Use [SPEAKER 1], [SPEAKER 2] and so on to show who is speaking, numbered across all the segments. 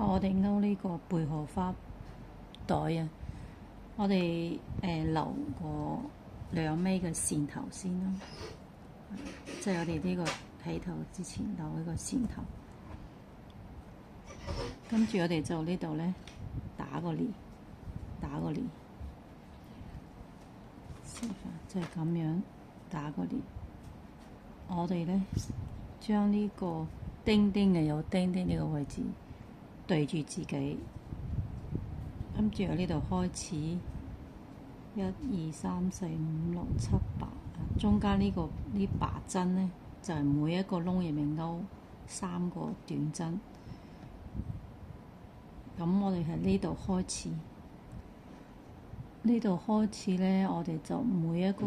[SPEAKER 1] 我哋勾呢個貝殼花袋啊，我哋留個2米嘅線頭先啦，即係我哋呢個起頭之前留呢個線頭，跟住我哋就呢度咧打個鏈，示範就係咁樣打個鏈。我哋咧將呢個釘釘嘅有釘釘呢個位置對住自己，跟住喺呢度開始1、2、3、4、5、6、7、8，中間呢把針咧就係每一個窿入面勾3個短針。咁我哋喺呢度開始，咧，我哋就每一個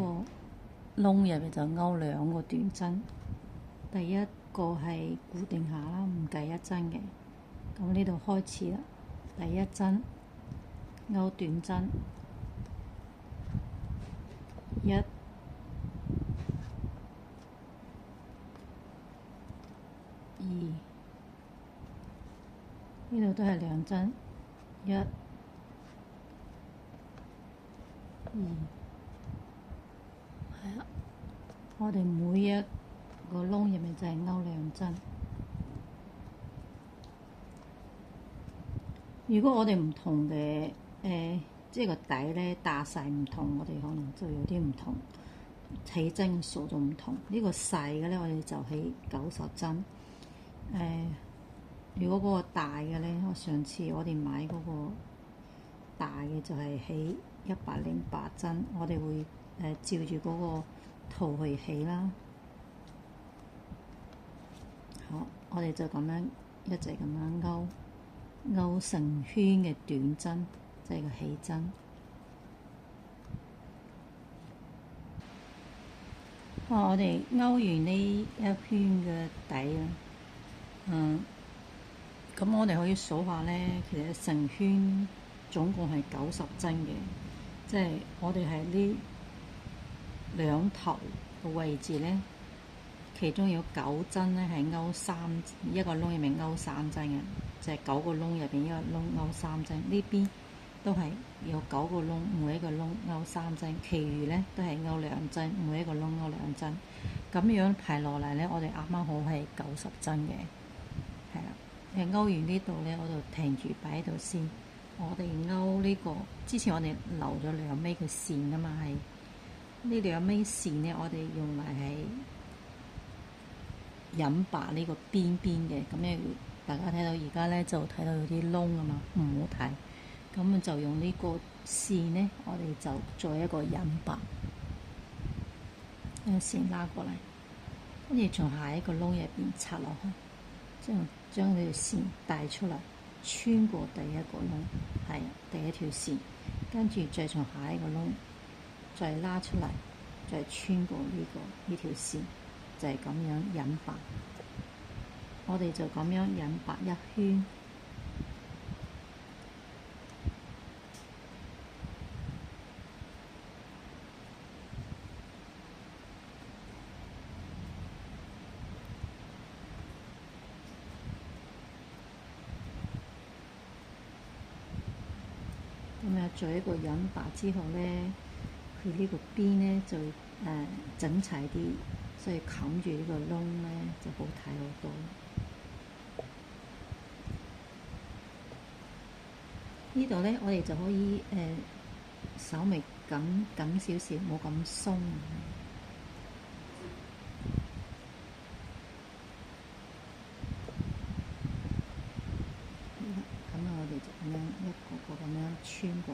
[SPEAKER 1] 窿入面就勾2個短針。第一個係固定下啦，唔計1針嘅。咁呢度開始啦，第1針勾短針，1、2，呢度都係2針，1、2，係啦。我哋每一個窿入面就係勾2針。如果我哋唔同嘅即係個底咧打細唔同，我哋可能就有啲唔同，起針數就唔同。呢個細嘅咧，我哋就起90針。如果嗰個大嘅咧，上次我哋買嗰個大嘅就係起108針。我哋會照住嗰個圖去起啦。好，我哋就咁樣一直咁樣勾成圈嘅短針，即係個起針。我哋勾完呢一圈嘅底啦，咁我哋可以數下咧，其實成圈總共係90針嘅，即係我哋係呢兩頭嘅位置咧，其中有9針咧係勾一個窿入面勾3針嘅，就係9個窿入邊一個窿勾3針。呢邊都係有9個窿，每一個窿勾3針，其餘咧都係勾2針，每一個窿勾2針。咁樣排落嚟咧，我哋啱啱好係90針嘅，係啦。勾完呢度咧，我就停住擺喺度先。我哋勾呢個之前我哋留咗2米嘅線啊嘛，係呢2米線咧，我哋用嚟係引白呢個邊邊嘅。咁樣大家睇到而家咧就睇到有啲窿啊嘛，唔好睇。咁就用呢個線咧，我哋就做一個引白，將線拉過嚟，跟住從下一個窿入邊插落去，將呢條線帶出嚟，穿過第一個窿，係第一條線，跟住再從下一個窿再拉出嚟，再穿過呢條線，就係咁樣引白。我哋就咁樣引白1圈。咁啊，做一個引白之後咧，佢呢個邊咧就整齊啲，所以冚住呢個窿咧就好睇好多。呢度咧，我哋就可以稍微緊少少，冇咁鬆。咁啊，我哋就咁樣一個個咁樣穿過。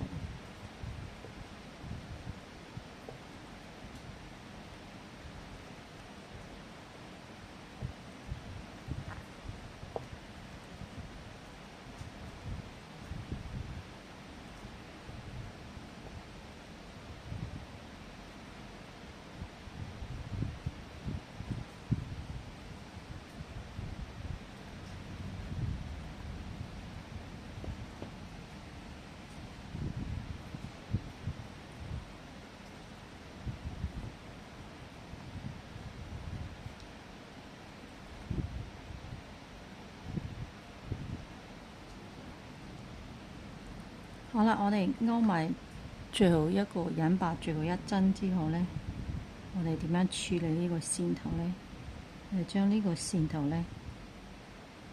[SPEAKER 1] 好啦，我哋勾埋最後一個引白最後一針之後咧，我哋點樣處理呢個線頭咧？我哋將呢個線頭咧，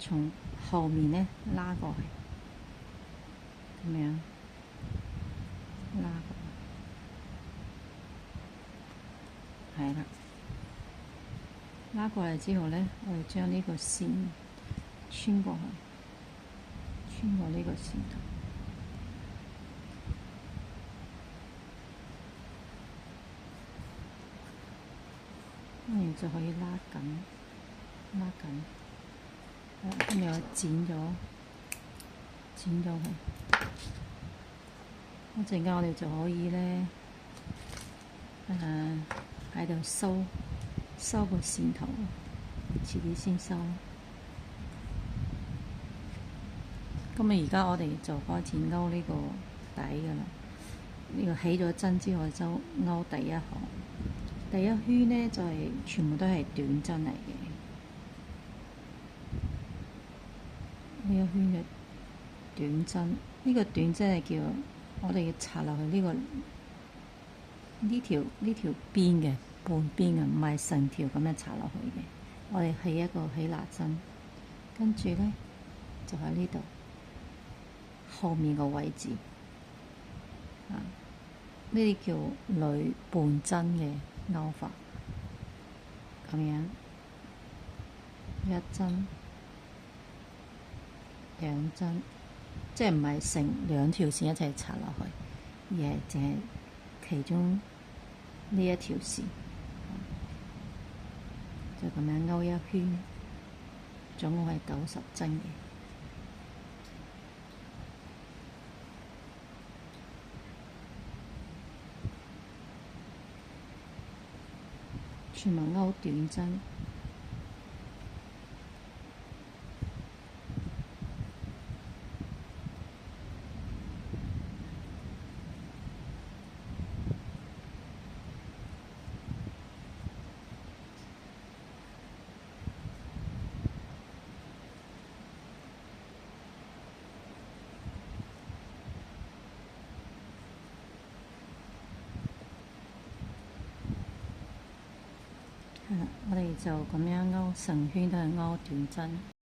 [SPEAKER 1] 從後面咧拉過去，咁樣拉過去，係啦。拉過嚟之後咧，我哋將呢個線穿過去，穿過呢個線頭。跟住就可以拉緊，拉緊。跟住我剪咗佢。一陣間我哋就可以咧，喺度收個線頭，遲啲先收。咁而家我哋就開始勾呢個底㗎啦。呢個起咗針之後就勾第一行。第一圈呢，就係全部都係短針嚟嘅，呢一圈嘅短針，呢個短針係叫我哋要插落去呢條邊嘅半邊嘅，唔係成條咁樣插落去嘅。我哋起一個起拿針，跟住咧就喺呢度後面個位置，呢啲叫女半針嘅勾法，咁樣一針兩針，即係唔係成兩條線一齊插落去，而係淨係其中呢一條線，就咁樣勾一圈，總共係90針嘅。全部勾短針，我哋就咁樣勾成圈都係勾短針。